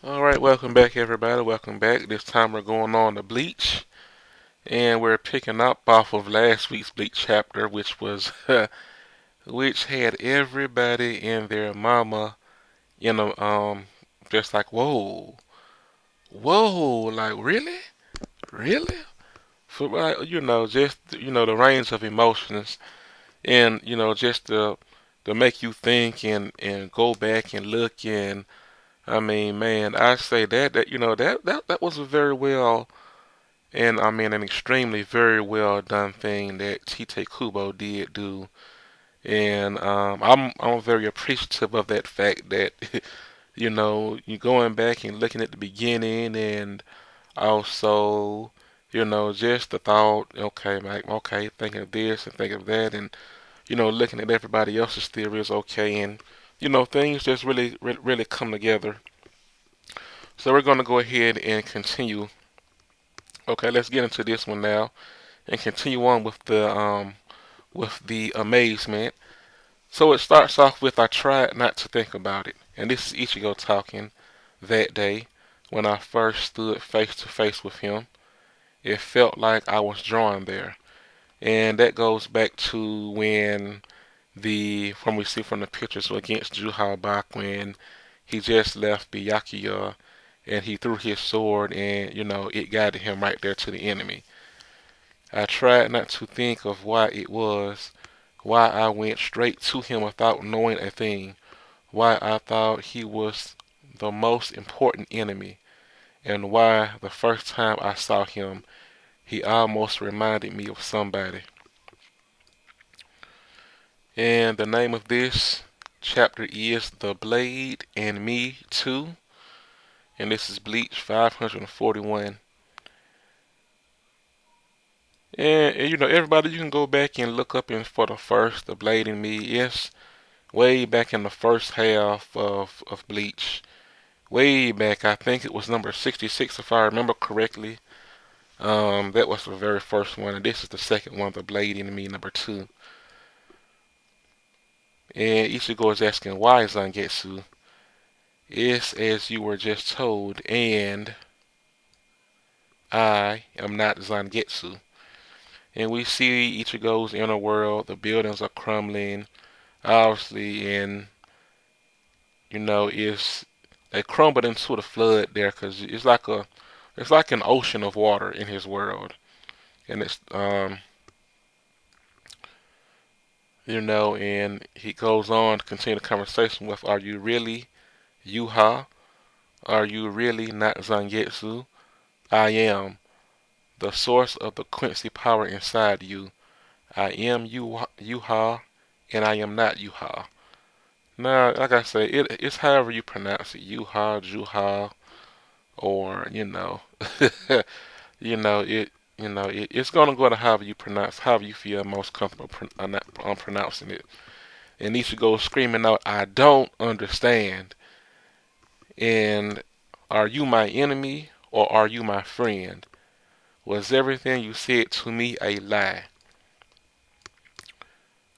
Alright, welcome back everybody. Welcome back. This time we're going on to Bleach. And we're picking up off of last week's Bleach chapter, which was which had everybody and their mama in a just like whoa, like really? Really? For just the range of emotions and just to make you think and go back and look. And I mean, man, I say that was a very well, and I mean an extremely very well done thing that Tite Kubo did do. And I'm very appreciative of that fact that you going back and looking at the beginning, and also just the thought, okay, like okay, thinking of this and thinking of that, and looking at everybody else's theories, okay, and things just really come together. So we're gonna go ahead and continue. Okay, let's get into this one now and continue on with the amazement. So it starts off with I tried not to think about it. And this is Ichigo talking that day when I first stood face to face with him. It felt like I was drawn there. And that goes back to when we see from the pictures against Juha Bak when he just left Byakuya and he threw his sword and it guided him right there to the enemy. I tried not to think of why it was, why I went straight to him without knowing a thing, why I thought he was the most important enemy, and why the first time I saw him, he almost reminded me of somebody. And the name of this chapter is The Blade and Me Too, and this is Bleach 541. And everybody, you can go back and look up in for The Blade and Me. Yes, way back in the first half of Bleach. Way back, I think it was number 66 if I remember correctly. That was the very first one, and this is the second one, The Blade and Me number 2. And Ichigo is asking why Zangetsu. It's as you were just told, and I am not Zangetsu. And we see Ichigo's inner world. The buildings are crumbling, obviously, and it's they crumbled into the flood there because it's like an ocean of water in his world, and it's and he goes on to continue the conversation with, "Are you really Yuha? Are you really not Zangetsu? I am the source of the Quincy power inside you. I am Yuha, and I am not Yuha." Now, like I say, it's however you pronounce it, Yuha, Juha, or it's gonna go to however you feel most comfortable pronouncing it. And Ichigo screaming out, "I don't understand." And are you my enemy or are you my friend? Was everything you said to me a lie?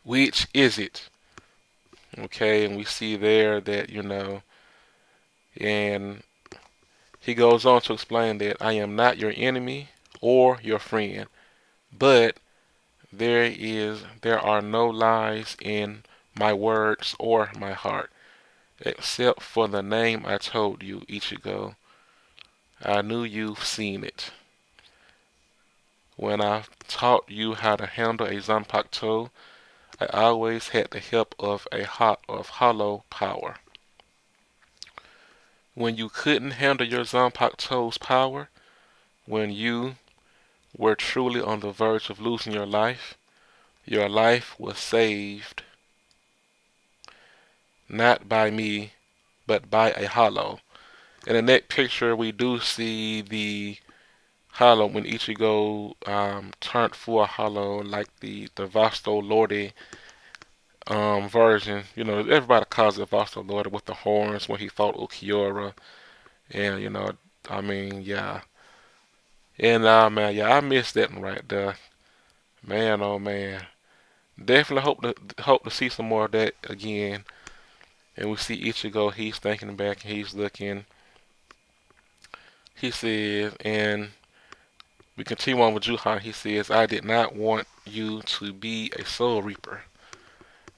Which is it? Okay, and we see there that and he goes on to explain that I am not your enemy or your friend, but there are no lies in my words or my heart, except for the name I told you, Ichigo. I knew you've seen it. When I taught you how to handle a Zanpakuto, I always had the help of hollow power. When you couldn't handle your Zanpakuto's power, when you were truly on the verge of losing your life was saved not by me, but by a hollow. And in that picture, we do see the hollow when Ichigo turned for a hollow, like the Vasto Lorde version. Everybody calls it Vasto Lorde with the horns when he fought Ukiura. And, I mean, yeah. And, man, yeah, I missed that one right there. Man, oh, man. Definitely hope to see some more of that again. And we see Ichigo, he's thinking back and he's looking. He says, and we continue on with Juhan. He says, I did not want you to be a soul reaper.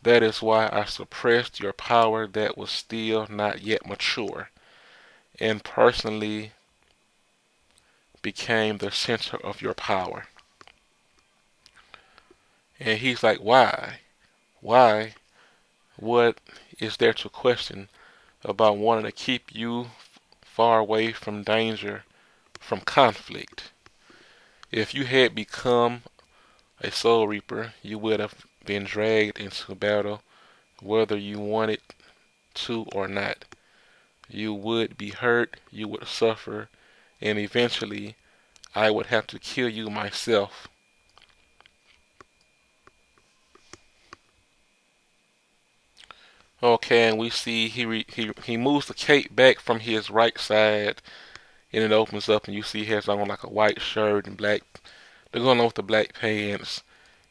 That is why I suppressed your power that was still not yet mature, and personally became the center of your power. And he's like, why? Why? What is there to question about wanting to keep you far away from danger, from conflict? If you had become a soul reaper, you would have been dragged into battle whether you wanted to or not. You would be hurt, you would suffer, and eventually I would have to kill you myself. Okay, and we see he moves the cape back from his right side, and it opens up, and you see he has on like a white shirt and black. They're going on with the black pants,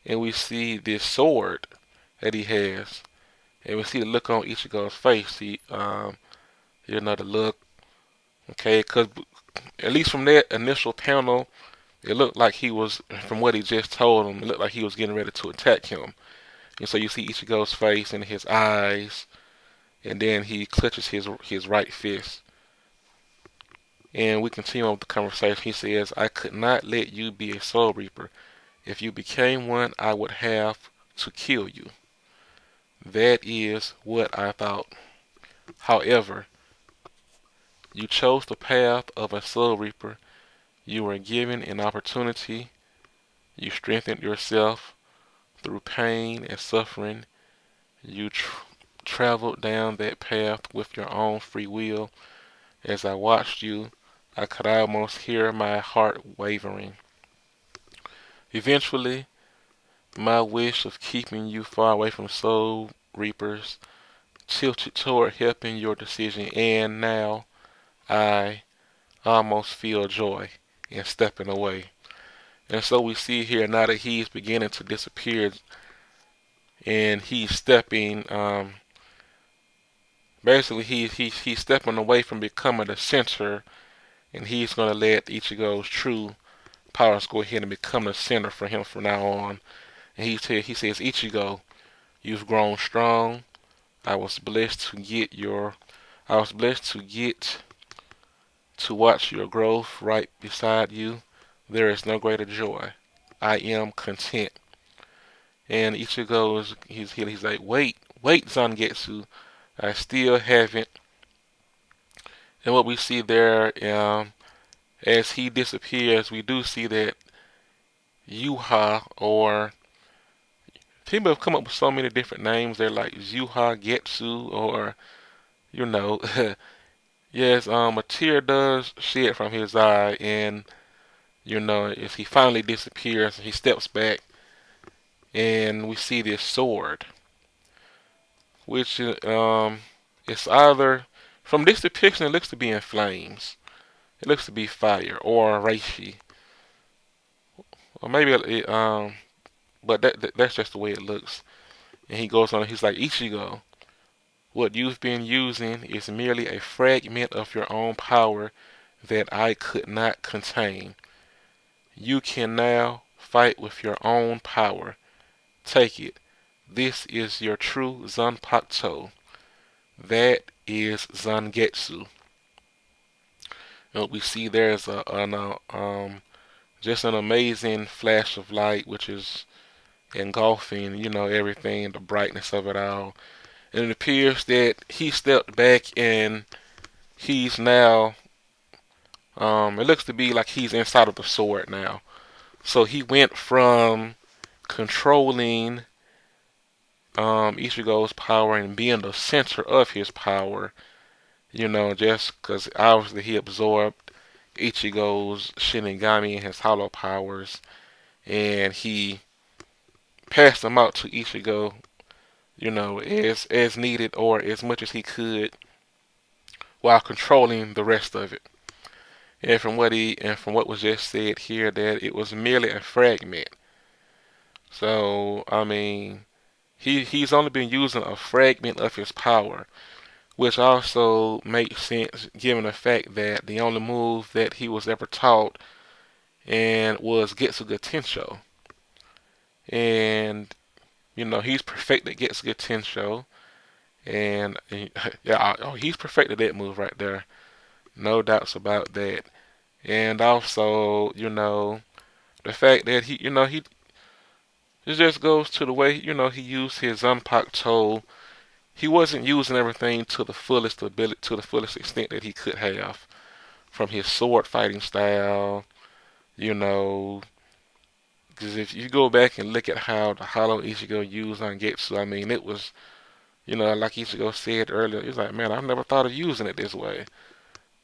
and we see this sword that he has, and we see the look on Ichigo's face. The look. Okay, because at least from that initial panel, it looked like he was, from what he just told him, it looked like he was getting ready to attack him. And so you see Ichigo's face and his eyes, and then he clutches his right fist. And we continue on with the conversation. He says, I could not let you be a soul reaper. If you became one, I would have to kill you. That is what I thought. However, you chose the path of a soul reaper. You were given an opportunity. You strengthened yourself through pain and suffering. You traveled down that path with your own free will. As I watched you, I could almost hear my heart wavering. Eventually, my wish of keeping you far away from soul reapers tilted toward helping your decision, and now I almost feel joy in stepping away. And so we see here now that he's beginning to disappear, and he's stepping. Basically, he's stepping away from becoming the center, and he's going to let Ichigo's true powers go ahead and become the center for him from now on. And he says, Ichigo, you've grown strong. I was blessed to get your. I was blessed to watch your growth right beside you. There is no greater joy. I am content. And Ichigo he's like, wait, Zangetsu. I still haven't. And what we see there, as he disappears, we do see that Yuha, or people have come up with so many different names. They're like Yuha Getsu, or you know, yes, a tear does shed from his eye, and as he finally disappears, he steps back, and we see this sword, which it's either, from this depiction, it looks to be in flames. It looks to be fire or reishi, or maybe but that's just the way it looks. And he goes on. He's like, Ichigo, what you've been using is merely a fragment of your own power that I could not contain. You can now fight with your own power. Take it. This is your true Zanpakuto. That is Zangetsu. And what we see there is just an amazing flash of light, which is engulfing, everything, the brightness of it all. And it appears that he stepped back, and he's now, it looks to be like he's inside of the sword now. So he went from controlling Ichigo's power and being the center of his power, just because obviously he absorbed Ichigo's Shinigami and his hollow powers, and he passed them out to Ichigo, as needed, or as much as he could, while controlling the rest of it. And from what was just said here, that it was merely a fragment. So I mean, he's only been using a fragment of his power, which also makes sense given the fact that the only move that he was ever taught and was Getsuga Tensho. And he's perfected Getsuga Tensho, and yeah, oh, he's perfected that move right there. No doubts about that. And also, the fact that he it just goes to the way, he used his Zanpakuto. He wasn't using everything to the fullest ability, to the fullest extent that he could have. From his sword fighting style, you know, because if you go back and look at how the Hollow Ichigo used on Getsu, I mean, it was, like Ichigo said earlier, he's like, man, I never thought of using it this way.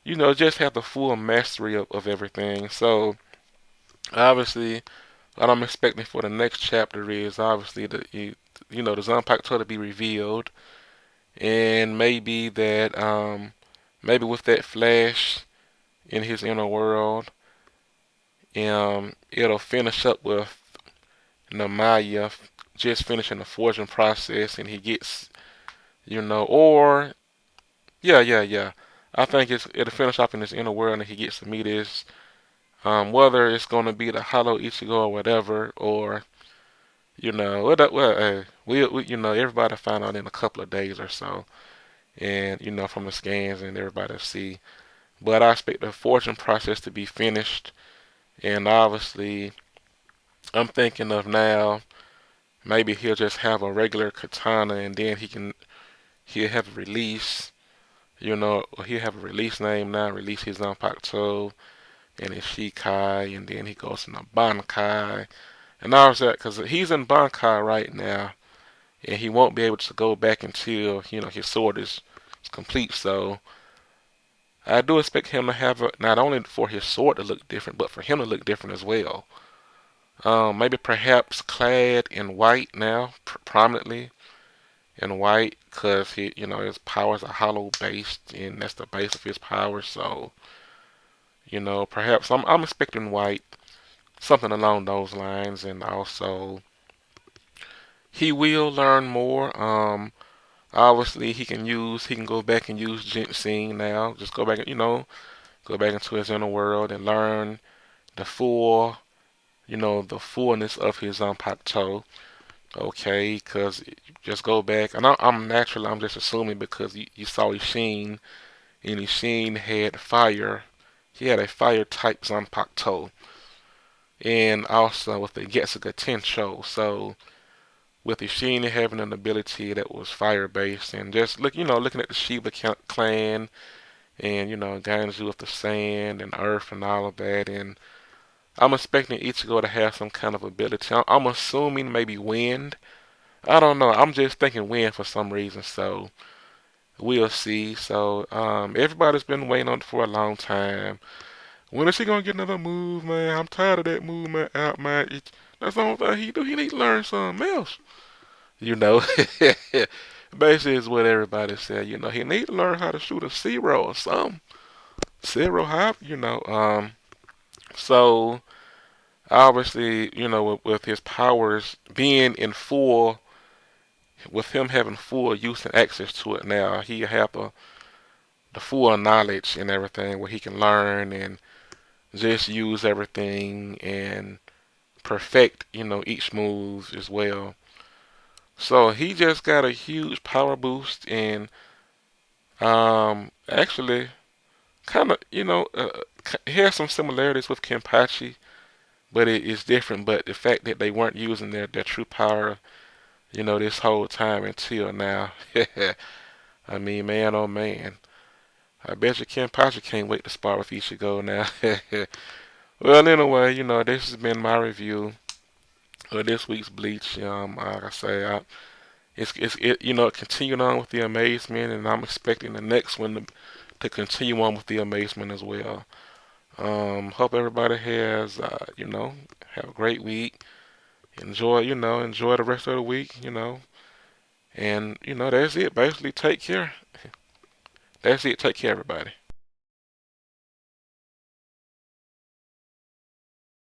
Just have the full mastery of everything. So, obviously, what I'm expecting for the next chapter is obviously the Zanpakuto to be revealed, and maybe that, maybe with that flash in his inner world, it'll finish up with Namaya just finishing the forging process, and he gets, or yeah. I think it'll finish off in his inner world, and he gets to meet his, whether it's going to be the Hollow Ichigo or whatever, or everybody find out in a couple of days or so, and from the scans and everybody see. But I expect the forging process to be finished, and obviously, I'm thinking of now. Maybe he'll just have a regular katana, and then he'll have a release. Or he'll have a release name now. Release his Zanpakuto and his Shikai, and then he goes into Bankai. And all of that, because he's in Bankai right now, and he won't be able to go back until his sword is complete. So I do expect him to have not only for his sword to look different, but for him to look different as well. Maybe perhaps clad in white now, prominently in white, because his powers are hollow based, and that's the base of his power. So perhaps I'm expecting white, something along those lines, and also he will learn more. Obviously he can go back and use ginseng now. Just go back, go back into his inner world and learn the full, the fullness of his Zanpakuto. Okay, because just go back, and I'm just assuming because you saw Ishin, and Ishin had fire. He had a fire type Zanpakuto, and also with the Getsuga Tensho. So with Ishin having an ability that was fire based, and just looking at the Shiba clan, and Ganju with the sand and earth and all of that, and I'm expecting Ichigo to have some kind of ability. I'm assuming maybe wind. I don't know. I'm just thinking wind for some reason. So we'll see. So everybody's been waiting on it for a long time. When is he gonna get another move, man? I'm tired of that move, man. Out, man. That's the only thing he do. He need to learn something else. You know, basically is what everybody said. He need to learn how to shoot a zero or something. Zero hop. So obviously, with his powers being in full, with him having full use and access to it now, he have the full knowledge and everything where he can learn and just use everything and perfect, each move as well. So he just got a huge power boost, and actually kind of, he has some similarities with Kenpachi, but it is different. But the fact that they weren't using their true power, this whole time until now. I mean, man, oh man. I bet you Kenpachi can't wait to spar with Ichigo now. Well, anyway, this has been my review of this week's Bleach. Like I say, continuing on with the amazement, and I'm expecting the next one to continue on with the amazement as well. Hope everybody has, have a great week. Enjoy the rest of the week, and that's it. Basically, take care. That's it. Take care, everybody.